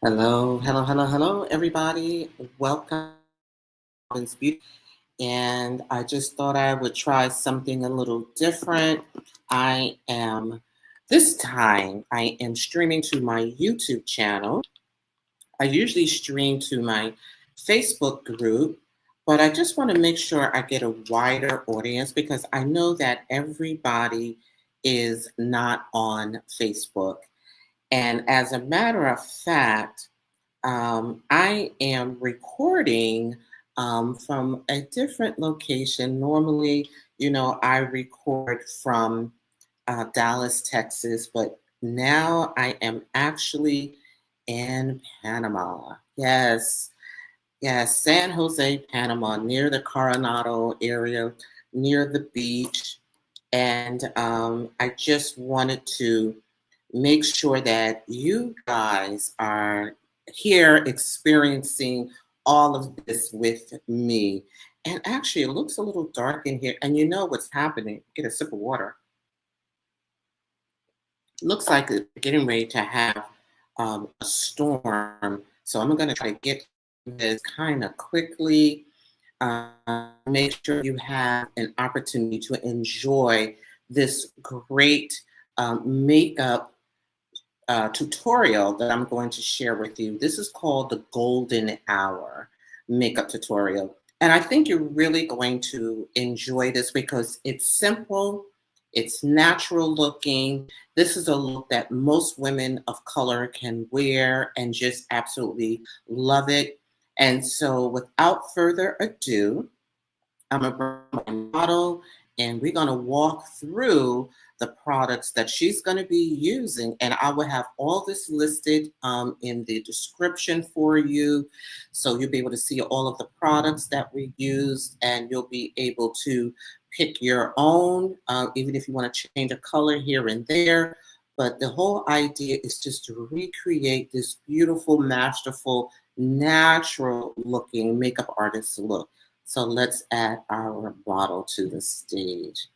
Hello, hello, hello, hello, everybody. Welcome to Robin's Beauty. And I just thought I would try something a little different. This time, I am streaming to my YouTube channel. I usually stream to my Facebook group, but I just want to make sure I get a wider audience because I know that everybody is not on Facebook. And as a matter of fact, I am recording from a different location. Normally, I record from Dallas, Texas, but now I am actually in Panama. Yes, yes, San Jose, Panama, near the Coronado area, near the beach. And I just wanted to make sure that you guys are here experiencing all of this with me. And actually, it looks a little dark in here. And you know what's happening. Get a sip of water. Looks like it's getting ready to have a storm. So I'm going to try to get this kind of quickly. Make sure you have an opportunity to enjoy this great makeup tutorial that I'm going to share with you. This is called the Golden Hour makeup tutorial. And I think you're really going to enjoy this because it's simple, it's natural looking. This is a look that most women of color can wear and just absolutely love it. And so without further ado, I'm going to bring my model and we're going to walk through the products that she's going to be using. And I will have all this listed in the description for you. So you'll be able to see all of the products that we use and you'll be able to pick your own, even if you want to change a color here and there. But the whole idea is just to recreate this beautiful, masterful, natural looking makeup artist look. So let's add our model to the stage.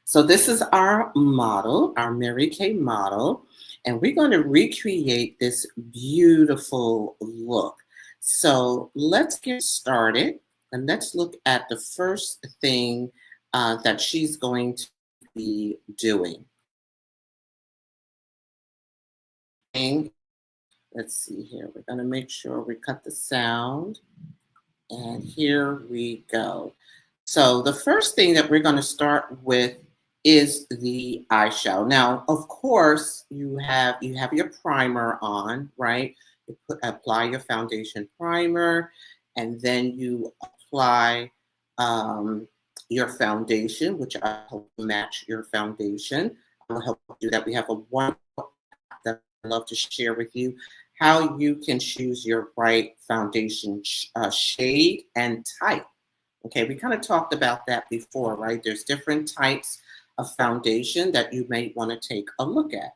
So this is our model, our Mary Kay model, and we're going to recreate this beautiful look. So let's get started and let's look at the first thing that she's going to be doing. Let's see here. We're going to make sure we cut the sound. And here we go. So the first thing that we're going to start with is the eyeshadow. Now, of course, you have your primer on, right? You apply your foundation primer, and then you apply your foundation, which I help match your foundation. I will help you do that. We have a wonderful app that I love to share with you how you can choose your right foundation shade and type. Okay, we kind of talked about that before, right? There's different types of foundation that you may want to take a look at.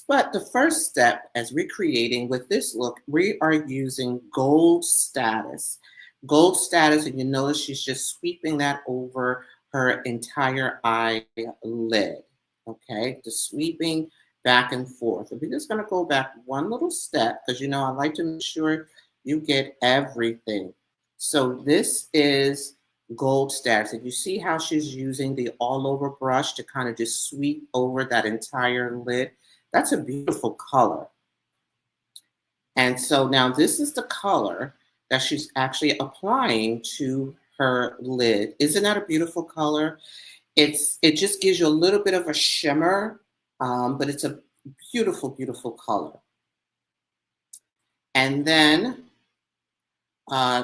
But the first step as we're creating with this look, we are using Gold Status. Gold Status, and you notice she's just sweeping that over her entire eyelid. Okay, just sweeping back and forth. And we're just going to go back one little step because, I like to make sure you get everything. So this is Gold Status. And you see how she's using the all over brush to kind of just sweep over that entire lid. That's a beautiful color. And so now this is the color that she's actually applying to her lid. Isn't that a beautiful color? It just gives you a little bit of a shimmer, but it's a beautiful, beautiful color. And then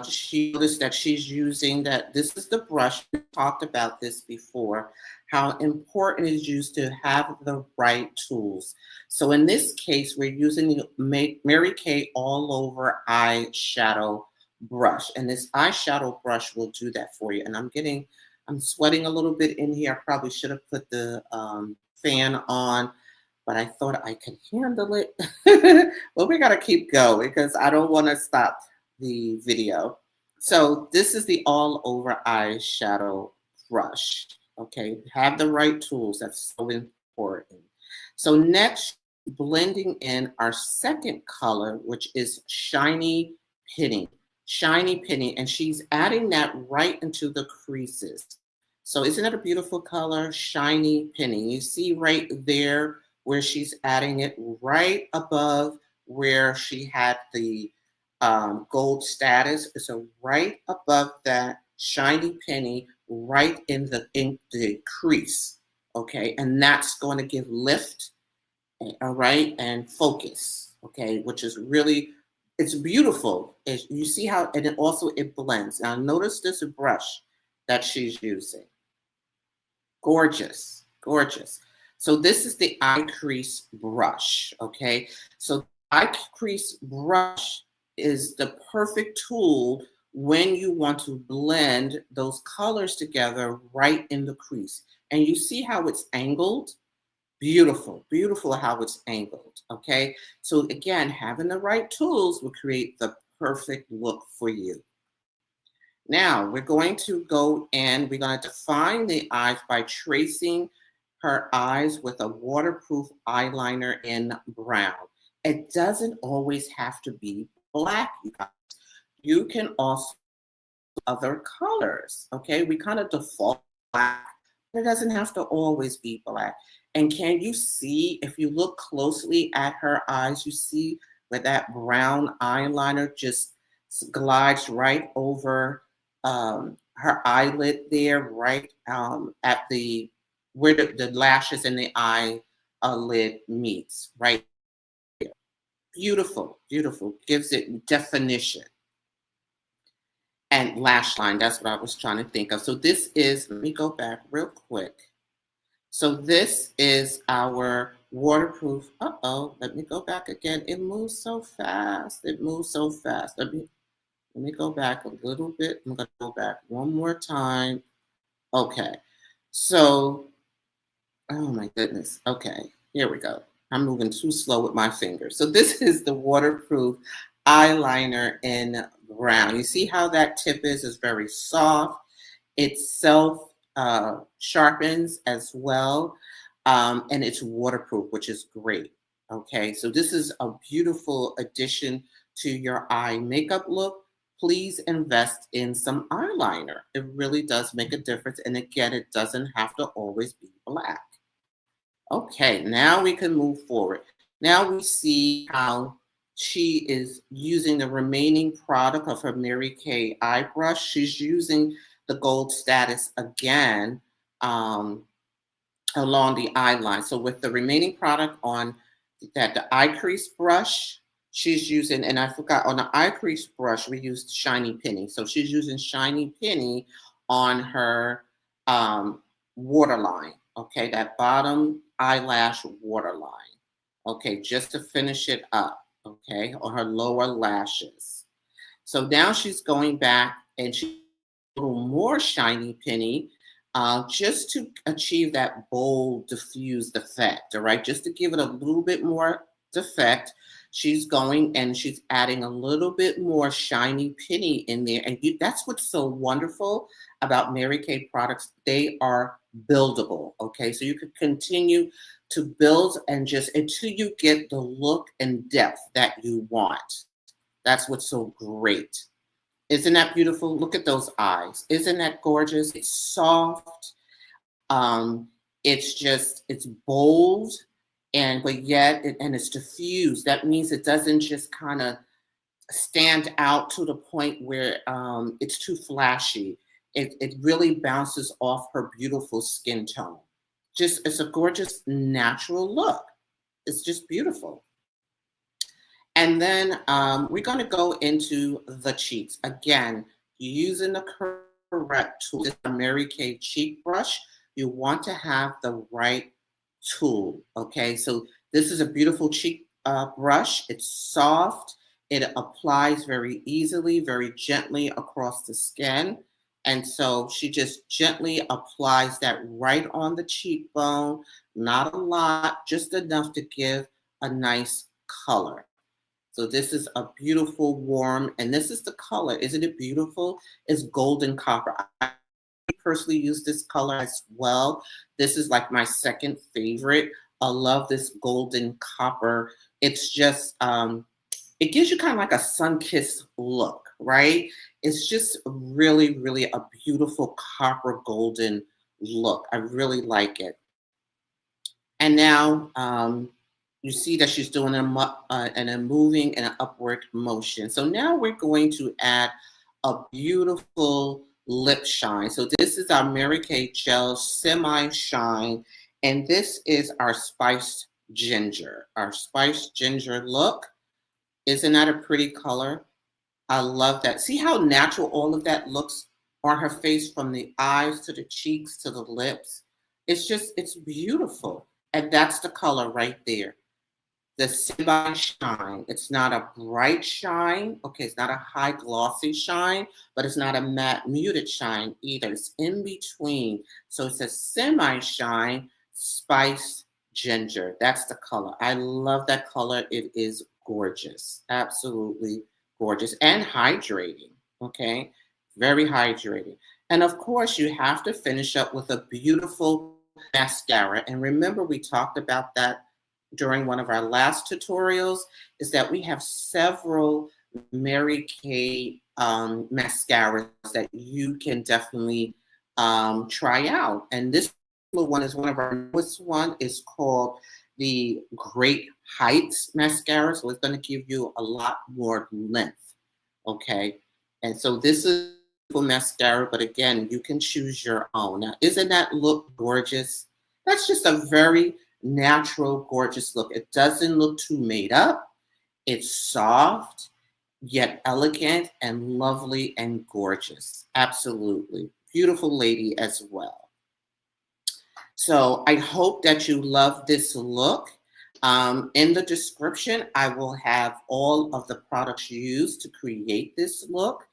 she noticed that she's using that. This is the brush. We talked about this before, how important it is used to have the right tools. So in this case, we're using the Mary Kay all over eyeshadow brush. And this eyeshadow brush will do that for you. And I'm sweating a little bit in here. I probably should have put the fan on, but I thought I could handle it. Well, we got to keep going because I don't want to stop the video. So this is the all over eyeshadow brush. Okay, have the right tools. That's so important. So next, blending in our second color, which is Shiny Penny. Shiny Penny, and she's adding that right into the creases. So isn't that a beautiful color? Shiny Penny. You see right there where she's adding it right above where she had the gold status. So right above that Shiny Penny, right in the crease. Okay, and that's going to give lift, all right, and focus, okay, which is really, it's beautiful. You see how, and it blends. Now notice this brush that she's using. Gorgeous, gorgeous. So this is the eye crease brush, okay? So eye crease brush is the perfect tool when you want to blend those colors together right in the crease. And you see how it's angled? Beautiful, beautiful how it's angled, okay? So again, having the right tools will create the perfect look for you. Now, we're going to go and we're going to define the eyes by tracing her eyes with a waterproof eyeliner in brown. It doesn't always have to be black, you guys. You can also other colors, okay? We kind of default black. It doesn't have to always be black. And can you see, if you look closely at her eyes, you see where that brown eyeliner just glides right over her eyelid there, right at the, where the lashes and the eyelid meets, right there. Beautiful, beautiful, gives it definition. And lash line, that's what I was trying to think of. So this is, let me go back real quick. So this is our waterproof, let me go back again. It moves so fast, it moves so fast. Let me go back a little bit. I'm gonna go back one more time. Okay, so, oh my goodness. Okay, here we go. I'm moving too slow with my fingers. So this is the waterproof eyeliner in brown. You see how that tip is very soft. It self sharpens as well. And it's waterproof, which is great. Okay, so this is a beautiful addition to your eye makeup look. Please invest in some eyeliner. It really does make a difference. And again, it doesn't have to always be black. Okay, now we can move forward. Now we see how she is using the remaining product of her Mary Kay eye brush. She's using the gold status again along the eye line. So with the remaining product on the eye crease brush, she's using, and I forgot, on the eye crease brush, we used Shiny Penny. So she's using Shiny Penny on her waterline, okay, that bottom eyelash waterline, okay, just to finish it up, okay, on her lower lashes. So now she's going back and she's a little more Shiny Penny just to achieve that bold, diffused effect, all right? Just to give it a little bit more effect, she's going and she's adding a little bit more Shiny Penny in there. And that's what's so wonderful about Mary Kay products. They are buildable, okay? So you can continue to build and just until you get the look and depth that you want. That's what's so great. Isn't that beautiful? Look at those eyes. Isn't that gorgeous? It's soft. It's bold, but yet, and it's diffused. That means it doesn't just kind of stand out to the point where it's too flashy. It really bounces off her beautiful skin tone. It's a gorgeous natural look. It's just beautiful. And then we're going to go into the cheeks. Again, using the correct tool. This is a Mary Kay cheek brush. You want to have the right tool, okay? So this is a beautiful cheek brush. It's soft. It applies very easily, very gently across the skin. And so she just gently applies that right on the cheekbone. Not a lot, just enough to give a nice color. So this is a beautiful warm, and this is the color. Isn't it beautiful? It's golden copper. I personally use this color as well. This is like my second favorite I love this golden copper. It's just, it gives you kind of like a sun-kissed look, right? It's just really, really a beautiful copper golden look. I really like it. And now you see that she's doing and a moving and an upward motion. So now we're going to add a beautiful lip shine. So this is our Mary Kay Gel Semi Shine, and this is our Spiced Ginger. Our Spiced Ginger look. Isn't that a pretty color? I love that. See how natural all of that looks on her face, from the eyes to the cheeks to the lips. It's beautiful. And that's the color right there. The semi shine. It's not a bright shine. Okay, it's not a high glossy shine, but it's not a matte muted shine either. It's in between. So it's a semi shine, spiced ginger. That's the color. I love that color. It is gorgeous. Absolutely gorgeous and hydrating. Okay, very hydrating. And of course, you have to finish up with a beautiful mascara. And remember, we talked about that during one of our last tutorials, is that we have several Mary Kay mascaras that you can definitely try out. And this one is one of our newest one. Is called the Great Heights mascara. So it's going to give you a lot more length. Okay. And so this is mascara, but again, you can choose your own. Now, isn't that look gorgeous? That's just a very natural, gorgeous look. It doesn't look too made up. It's soft, yet elegant and lovely and gorgeous. Absolutely. Beautiful lady as well. So I hope that you love this look. In the description, I will have all of the products used to create this look.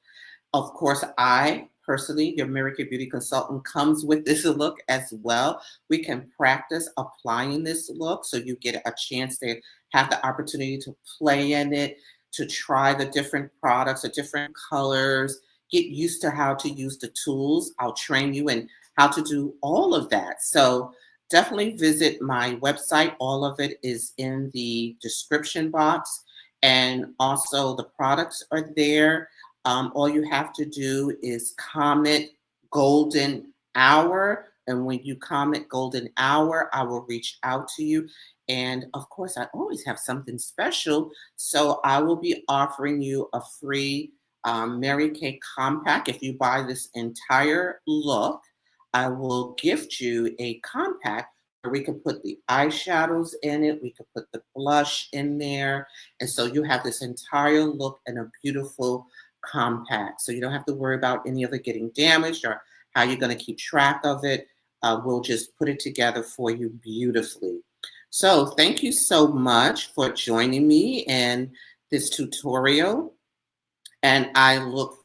Of course, I personally, your Mary Kay Beauty Consultant, comes with this look as well. We can practice applying this look so you get a chance to have the opportunity to play in it, to try the different products, the different colors, get used to how to use the tools. I'll train you in how to do all of that. So definitely visit my website. All of it is in the description box. And also the products are there. All you have to do is comment golden hour. And when you comment golden hour, I will reach out to you. And of course, I always have something special. So I will be offering you a free Mary Kay compact. If you buy this entire look, I will gift you a compact where we can put the eyeshadows in it. We could put the blush in there. And so you have this entire look in a beautiful compact. So you don't have to worry about any of it getting damaged or how you're going to keep track of it. We'll just put it together for you beautifully. So thank you so much for joining me in this tutorial. And I look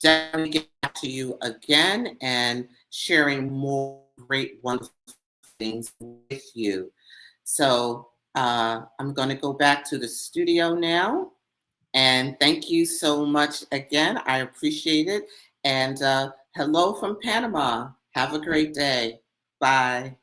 definitely get back to you again and sharing more great, wonderful things with you. So I'm going to go back to the studio now. And thank you so much again. I appreciate it. And hello from Panama. Have a great day. Bye.